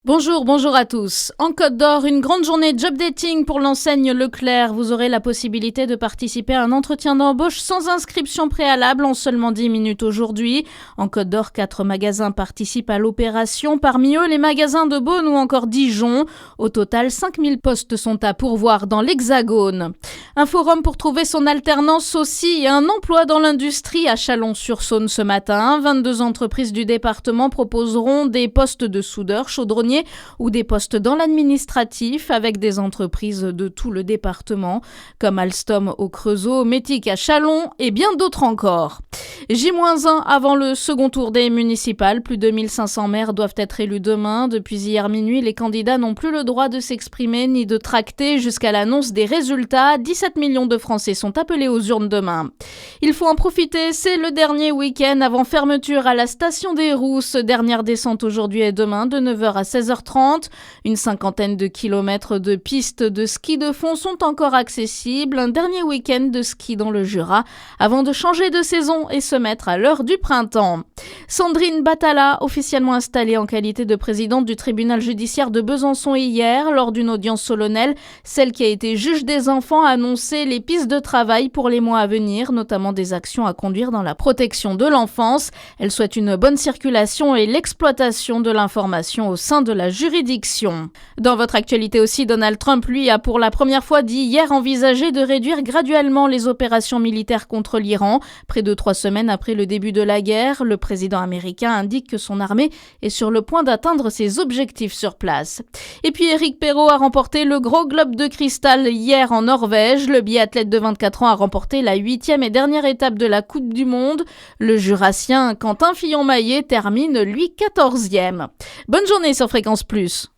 Bonjour à tous. En Côte d'Or, une grande journée job dating pour l'enseigne Leclerc. Vous aurez la possibilité de participer à un entretien d'embauche sans inscription préalable en seulement 10 minutes aujourd'hui. En Côte d'Or, 4 magasins participent à l'opération. Parmi eux, les magasins de Beaune ou encore Dijon. Au total, 5000 postes sont à pourvoir dans l'Hexagone. Un forum pour trouver son alternance aussi et un emploi dans l'industrie à Chalon-sur-Saône ce matin. 22 entreprises du département proposeront des postes de soudeurs, chaudronniers ou des postes dans l'administratif avec des entreprises de tout le département comme Alstom au Creusot, Métic à Chalon et bien d'autres encore. J-1 avant le second tour des municipales. Plus de 1500 maires doivent être élus demain. Depuis hier minuit, les candidats n'ont plus le droit de s'exprimer ni de tracter jusqu'à l'annonce des résultats. 17 millions de Français sont appelés aux urnes demain. Il faut en profiter, c'est le dernier week-end avant fermeture à la station des Rousses. Dernière descente aujourd'hui et demain de 9h à 16h30. Une cinquantaine de kilomètres de pistes de ski de fond sont encore accessibles. Un dernier week-end de ski dans le Jura avant de changer de saison et se mettre à l'heure du printemps. Sandrine Batala, officiellement installée en qualité de présidente du tribunal judiciaire de Besançon hier, lors d'une audience solennelle, celle qui a été juge des enfants a annoncé les pistes de travail pour les mois à venir, notamment des actions à conduire dans la protection de l'enfance. Elle souhaite une bonne circulation et l'exploitation de l'information au sein de la juridiction. Dans votre actualité aussi, Donald Trump, lui, a pour la première fois dit hier envisager de réduire graduellement les opérations militaires contre l'Iran. Près de 3 semaines après le début de la guerre, le président américain indique que son armée est sur le point d'atteindre ses objectifs sur place. Et puis Éric Perrault a remporté le gros globe de cristal hier en Norvège. Le biathlète de 24 ans a remporté la 8e et dernière étape de la Coupe du Monde. Le Jurassien Quentin Fillon-Maillet termine, lui, 14e. Bonne journée sur Fréquence Plus.